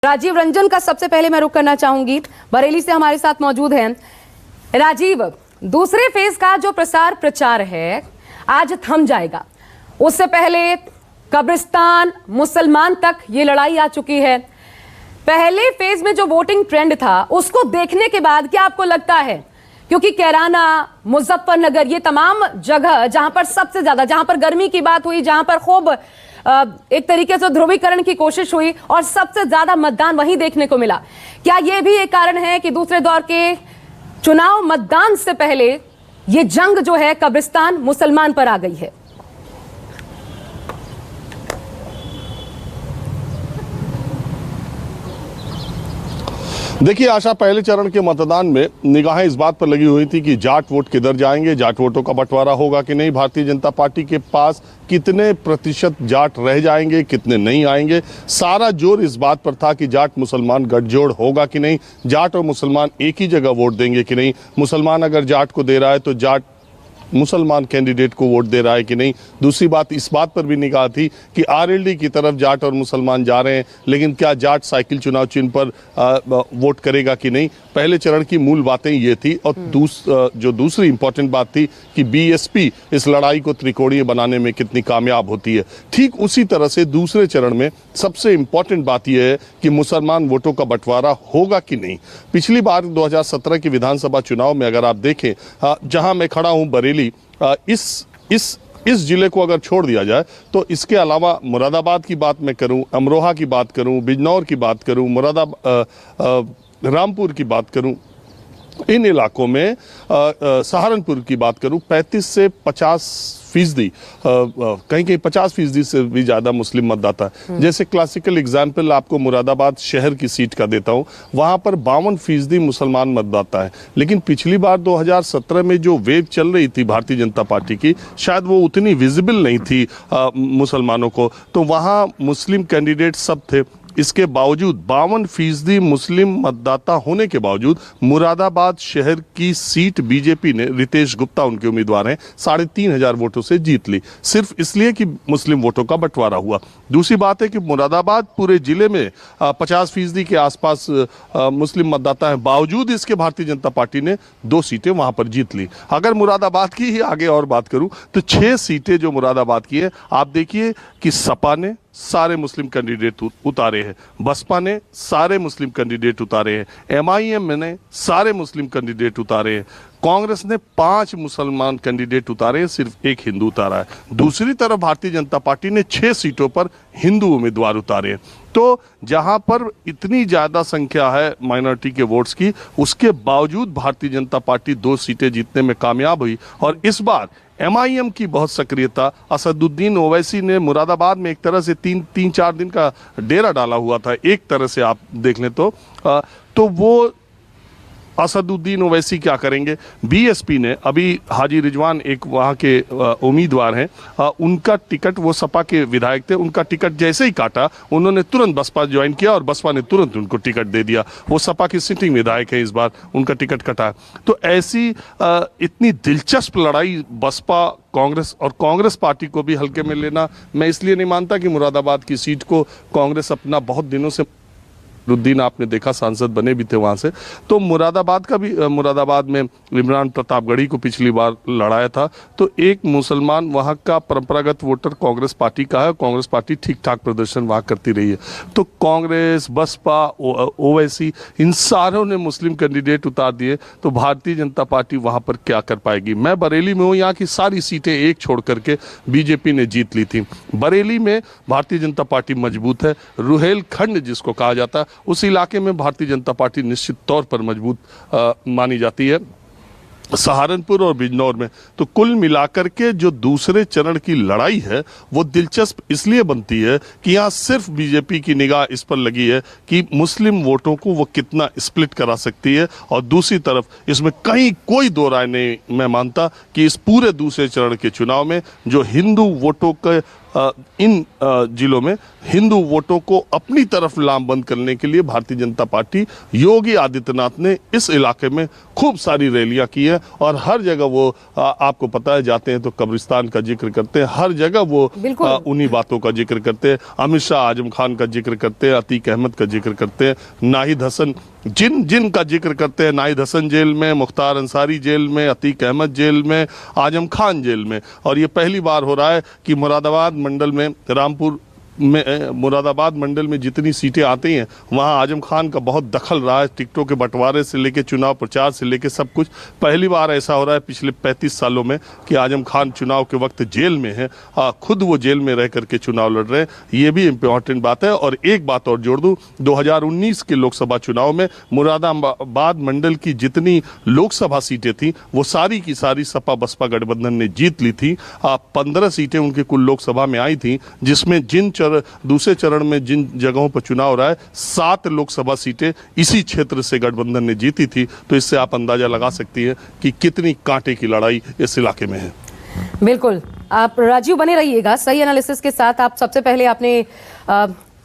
राजीव रंजन का सबसे पहले मैं रुख करना चाहूंगी। बरेली से हमारे साथ मौजूद हैं राजीव। दूसरे फेज का जो प्रसार प्रचार है आज थम जाएगा, उससे पहले कब्रिस्तान मुसलमान तक ये लड़ाई आ चुकी है। पहले फेज में जो वोटिंग ट्रेंड था उसको देखने के बाद क्या आपको लगता है, क्योंकि कैराना, मुजफ्फरनगर, ये तमाम जगह जहां पर सबसे ज्यादा, जहां पर गर्मी की बात हुई, जहां पर खूब एक तरीके से ध्रुवीकरण की कोशिश हुई और सबसे ज्यादा मतदान वहीं देखने को मिला, क्या यह भी एक कारण है कि दूसरे दौर के चुनाव मतदान से पहले ये जंग जो है कब्रिस्तान मुसलमान पर आ गई है? देखिए आशा, पहले चरण के मतदान में निगाहें इस बात पर लगी हुई थी कि जाट वोट किधर जाएंगे, जाट वोटों का बंटवारा होगा कि नहीं, भारतीय जनता पार्टी के पास कितने प्रतिशत जाट रह जाएंगे, कितने नहीं आएंगे। सारा जोर इस बात पर था कि जाट मुसलमान गठजोड़ होगा कि नहीं, जाट और मुसलमान एक ही जगह वोट देंगे कि नहीं, मुसलमान अगर जाट को दे रहा है तो जाट मुसलमान कैंडिडेट को वोट दे रहा है कि नहीं। दूसरी बात, इस बात पर भी निगाह थी कि आरएलडी की तरफ जाट और मुसलमान जा रहे हैं, लेकिन क्या जाट साइकिल चुनाव चिन्ह पर वोट करेगा कि नहीं। पहले चरण की मूल बातें ये थी। और जो दूसरी इंपॉर्टेंट बात थी कि बीएसपी इस लड़ाई को त्रिकोणीय बनाने में कितनी कामयाब होती है। ठीक उसी तरह से दूसरे चरण में सबसे इंपॉर्टेंट बात यह है कि मुसलमान वोटों का बंटवारा होगा कि नहीं। पिछली बार 2017 के विधानसभा चुनाव में अगर आप देखें, जहां मैं खड़ा हूं बरेली, इस जिले को अगर छोड़ दिया जाए तो इसके अलावा मुरादाबाद की बात मैं करूं, अमरोहा की बात करूं, बिजनौर की बात करूं, रामपुर की बात करूं, इन इलाकों में सहारनपुर की बात करूं, 35 से 50%, कहीं कहीं 50% से भी ज़्यादा मुस्लिम मतदाता है। जैसे क्लासिकल एग्जाम्पल आपको मुरादाबाद शहर की सीट का देता हूं, वहां पर 52% मुसलमान मतदाता है। लेकिन पिछली बार 2017 में जो वेव चल रही थी भारतीय जनता पार्टी की, शायद वो उतनी विजिबल नहीं थी मुसलमानों को, तो वहां मुस्लिम कैंडिडेट सब थे। इसके बावजूद 52% मुस्लिम मतदाता होने के बावजूद मुरादाबाद शहर की सीट बीजेपी ने, रितेश गुप्ता उनके उम्मीदवार हैं, 3500 वोटों से जीत ली, सिर्फ इसलिए कि मुस्लिम वोटों का बंटवारा हुआ। दूसरी बात है कि मुरादाबाद पूरे जिले में 50% के आसपास मुस्लिम मतदाता हैं, बावजूद इसके भारतीय जनता पार्टी ने 2 सीटें वहां पर जीत ली। अगर मुरादाबाद की ही आगे और बात करूं तो 6 सीटें जो मुरादाबाद की है, आप देखिए कि सपा ने सारे मुस्लिम कैंडिडेट उतारे हैं, बसपा ने सारे मुस्लिम कैंडिडेट उतारे हैं, एमआईएम ने सारे मुस्लिम कैंडिडेट उतारे हैं, कांग्रेस ने 5 मुसलमान कैंडिडेट उतारे हैं, सिर्फ 1 हिंदू उतारा है। दूसरी तरफ भारतीय जनता पार्टी ने 6 सीटों पर हिंदू उम्मीदवार उतारे हैं। तो जहां पर इतनी ज्यादा संख्या है माइनॉरिटी के वोट्स की, उसके बावजूद भारतीय जनता पार्टी 2 सीटें जीतने में कामयाब हुई। और इस बार एमआईएम की बहुत सक्रियता, असदुद्दीन ओवैसी ने मुरादाबाद में एक तरह से 3-4 दिन का डेरा डाला हुआ था, एक तरह से आप देख लें तो वो असदुद्दीन ओवैसी क्या करेंगे। बीएसपी ने अभी हाजी रिजवान एक वहाँ के उम्मीदवार हैं, उनका टिकट, वो सपा के विधायक थे, उनका टिकट जैसे ही काटा उन्होंने तुरंत बसपा ज्वाइन किया और बसपा ने तुरंत उनको टिकट दे दिया। वो सपा की सिटिंग विधायक है, इस बार उनका टिकट कटा। तो ऐसी इतनी दिलचस्प लड़ाई बसपा, कांग्रेस और कांग्रेस पार्टी को भी हल्के में लेना, मैं इसलिए नहीं मानता कि मुरादाबाद की सीट को कांग्रेस अपना बहुत दिनों से, रुद्दीन आपने देखा सांसद बने भी थे वहां से, तो मुरादाबाद का भी, मुरादाबाद में इमरान प्रतापगढ़ी को पिछली बार लड़ाया था, तो एक मुसलमान वहां का परंपरागत वोटर कांग्रेस पार्टी का है, कांग्रेस पार्टी ठीक ठाक प्रदर्शन वहां करती रही है। तो कांग्रेस, बसपा, ओवैसी, इन सारों ने मुस्लिम कैंडिडेट उतार दिए, तो भारतीय जनता पार्टी वहां पर क्या कर पाएगी। मैं बरेली में हूँ, यहाँ की सारी सीटें एक छोड़ करके बीजेपी ने जीत ली थी। बरेली में भारतीय जनता पार्टी मजबूत है, रुहेलखंड जिसको कहा जाता है, उस इलाके में भारतीय जनता पार्टी निश्चित तौर पर मजबूत मानी जाती है, सहारनपुर और बिजनौर में। तो कुल मिलाकर के जो दूसरे चरण की लड़ाई है वो दिलचस्प इसलिए बनती है कि यहाँ सिर्फ बीजेपी की निगाह इस पर लगी है कि मुस्लिम वोटों को वो कितना स्प्लिट करा सकती है, और दूसरी तरफ इसमें कहीं कोई दो राय नहीं मैं मानता कि इस पूरे दूसरे चरण के चुनाव में जो हिंदू वोटों के इन जिलों में हिंदू वोटों को अपनी तरफ लामबंद करने के लिए भारतीय जनता पार्टी योगी आदित्यनाथ ने इस इलाके में खूब सारी रैलियां की है और हर जगह वो आपको पता है जाते हैं तो कब्रिस्तान का जिक्र करते हैं, हर जगह वो उन्हीं बातों का जिक्र करते हैं। अमित शाह आजम खान का जिक्र करते हैं, अतीक अहमद का जिक्र करते हैं, नाहिद हसन जिन का जिक्र करते हैं, नाहिद हसन जेल में, मुख्तार अंसारी जेल में, अतीक अहमद जेल में, आजम खान जेल में। और ये पहली बार हो रहा है कि मुरादाबाद मंडल में मुरादाबाद मंडल में जितनी सीटें आती हैं वहां आजम खान का बहुत दखल रहा है, टिकटों के बंटवारे से लेके चुनाव प्रचार से लेके सब कुछ। पहली बार ऐसा हो रहा है पिछले 35 सालों में कि आजम खान चुनाव के वक्त जेल में है, खुद वो जेल में रह करके चुनाव लड़ रहे हैं। ये भी इंपॉर्टेंट बात है। और एक बात और जोड़ दूं, 2019 के लोकसभा चुनाव में मुरादाबाद मंडल की जितनी लोकसभा सीटें थी वो सारी की सारी सपा बसपा गठबंधन ने जीत ली थी। 15 सीटें उनके कुल लोकसभा में आई थी, जिसमें दूसरे चरण में जिन जगहों पर चुनाव रहा है 7 लोकसभा सीटें इसी क्षेत्र से गठबंधन ने जीती थी। तो इससे आप अंदाजा लगा सकती हैं कि कितनी कांटे की लड़ाई इस इलाके में है। बिल्कुल, आप राजीव बने रहिएगा सही एनालिसिस के साथ। आप सबसे पहले आपने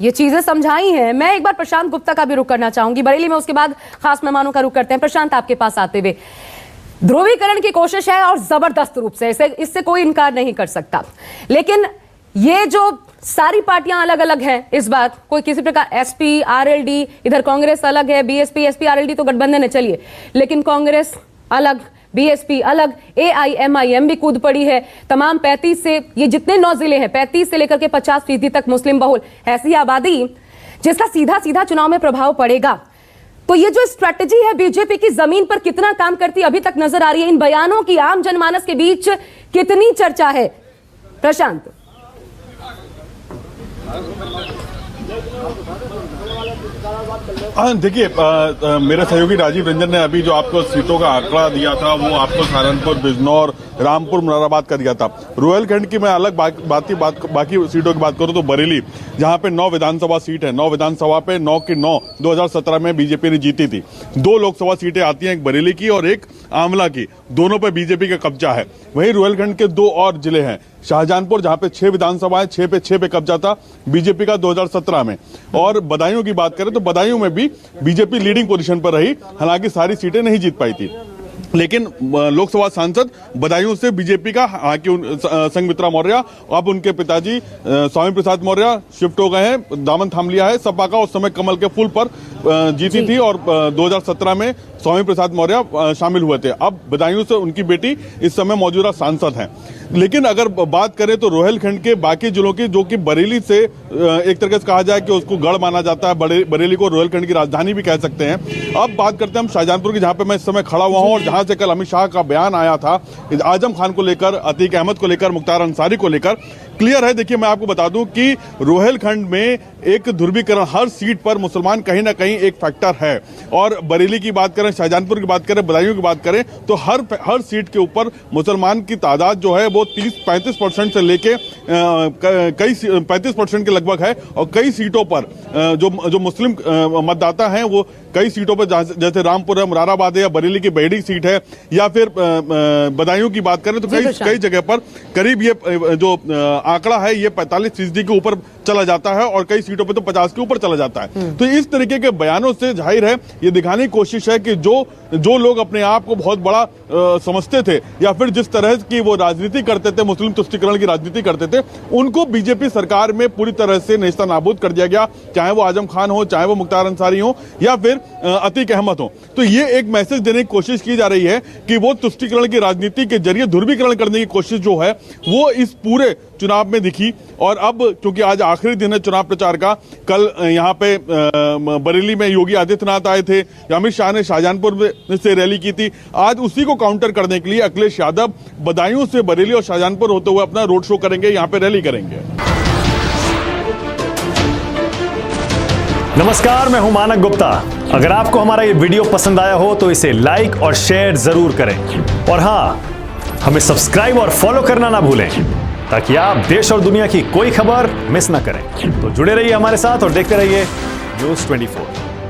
ये चीजें समझाई हैं। मैं एक बार प्रशांत गुप्ता का भी रुख करना चाहूंगी बरेली में, उसके बाद खास मेहमानों का रुख करते हैं। प्रशांत, आपके पास आते हुए, ध्रुवीकरण की कोशिश है और जबरदस्त रूप से, इससे कोई इनकार नहीं कर सकता। लेकिन ये जो सारी पार्टियां अलग अलग हैं इस बार, कोई किसी प्रकार एसपी आरएलडी, इधर कांग्रेस अलग है, बीएसपी एसपी आरएलडी तो गठबंधन है चलिए, लेकिन कांग्रेस अलग, बीएसपी अलग, एआईएमआईएम भी कूद पड़ी है। तमाम 35 से ये जितने 9 जिले हैं 35 से लेकर के 50% तक मुस्लिम बहुल, ऐसी आबादी जिसका सीधा सीधा चुनाव में प्रभाव पड़ेगा। तो ये जो स्ट्रैटेजी है बीजेपी की जमीन पर कितना काम करती अभी तक नजर आ रही है? इन बयानों की आम जनमानस के बीच कितनी चर्चा है? प्रशांत। देखिए, मेरे सहयोगी राजीव रंजन ने अभी जो आपको सीटों का आंकड़ा दिया था वो आपको सहारनपुर, बिजनौर, रामपुर, मुरादाबाद का दिया था। रोहिलखंड की मैं अलग बाकी सीटों की बात करूं तो बरेली, जहां पे 9 विधानसभा सीट है, 9 विधानसभा पे 9 की 9 2017 में बीजेपी ने जीती थी। 2 लोकसभा सीटें आती हैं, एक बरेली की और एक आंवला की, दोनों पे बीजेपी का कब्जा है। वहीं रोहिलखंड के 2 और जिले हैं, शाहजहांपुर जहां पे 6 विधानसभाएं, 6 पे कब्जा था बीजेपी का 2017 में। और बदायूं की बात करें तो बदायूं में भी बीजेपी लीडिंग पोजीशन पर रही, हालांकि सारी सीटें नहीं जीत पाई थी। लेकिन लोकसभा सांसद बदायूं से बीजेपी का संघमित्रा मौर्य, अब उनके पिताजी स्वामी प्रसाद मौर्य शिफ्ट हो गए हैं, दामन थाम लिया है। सपा का उस समय कमल के फूल पर जीती थी और 2017 में स्वामी प्रसाद मौर्य शामिल हुए थे। अब बदायूं से उनकी बेटी इस समय मौजूदा सांसद हैं। लेकिन अगर बात करें तो रोहिलखंड के बाकी जिलों की, जो कि बरेली से एक तरीके से कहा जाए कि उसको गढ़ माना जाता है, बरेली को रोहिलखंड की राजधानी भी कह सकते हैं। अब बात करते हैं हम शाहजहांपुर की, जहां पे मैं इस समय खड़ा हुआ हूं और जहां से कल अमित शाह का बयान आया था आजम खान को लेकर, अतीक अहमद को लेकर, मुख्तार अंसारी को लेकर। क्लियर है, देखिए मैं आपको बता दूं कि रोहिलखंड में एक ध्रुवीकरण, हर सीट पर मुसलमान कहीं ना कहीं एक फैक्टर है। और बरेली की बात करें, शाहजहांपुर की बात करें, बदायूं की बात करें तो हर सीट के ऊपर मुसलमान की तादाद जो है वो 30-35% से लेके कई 35% के लगभग है। और कई सीटों पर जो मुस्लिम मतदाता हैं वो कई सीटों पर, जैसे रामपुर है, मुरादाबाद है, या बरेली की बेहड़ी सीट है, या फिर बदायूं की बात करें तो कई जगह पर करीब ये जो आंकड़ा है ये 45% के ऊपर चला जाता है और कई सीटों पे तो 50 के ऊपर चला जाता है। तो इस तरीके के बयानों से जाहिर है ये दिखाने की कोशिश है कि जो लोग अपने आप को बहुत बड़ा समझते थे या फिर जिस तरह की वो राजनीति करते थे, मुस्लिम तुष्टीकरण की राजनीति करते थे, उनको बीजेपी सरकार में पूरी तरह से नेस्तनाबूद कर दिया गया, चाहे वो आजम खान हो, चाहे वो मुख्तार अंसारी हो, या फिर अतीक अहमद हो। तो ये एक मैसेज देने की कोशिश की जा रही है कि वो तुष्टीकरण की राजनीति के जरिए ध्रुवीकरण करने की कोशिश जो है वो इस पूरे चुनाव में दिखी। और अब क्योंकि आज आखिरी दिन है चुनाव प्रचार का, कल यहाँ पे बरेली में योगी आदित्यनाथ आए थे, अमित शाह ने शाहजहांपुर से रैली की थी, आज उसी को काउंटर करने के लिए अखिलेश यादव बदायूं से बरेली और शाहजहांपुर होते हुए अपना रोड शो करेंगे, यहाँ पे रैली करेंगे। नमस्कार, मैं हूं मानक गुप्ता। अगर आपको हमारा ये वीडियो पसंद आया हो तो इसे लाइक और शेयर जरूर करें, और हां, हमें सब्सक्राइब और फॉलो करना ना भूलें ताकि आप देश और दुनिया की कोई खबर मिस ना करें। तो जुड़े रहिए हमारे साथ और देखते रहिए News 24।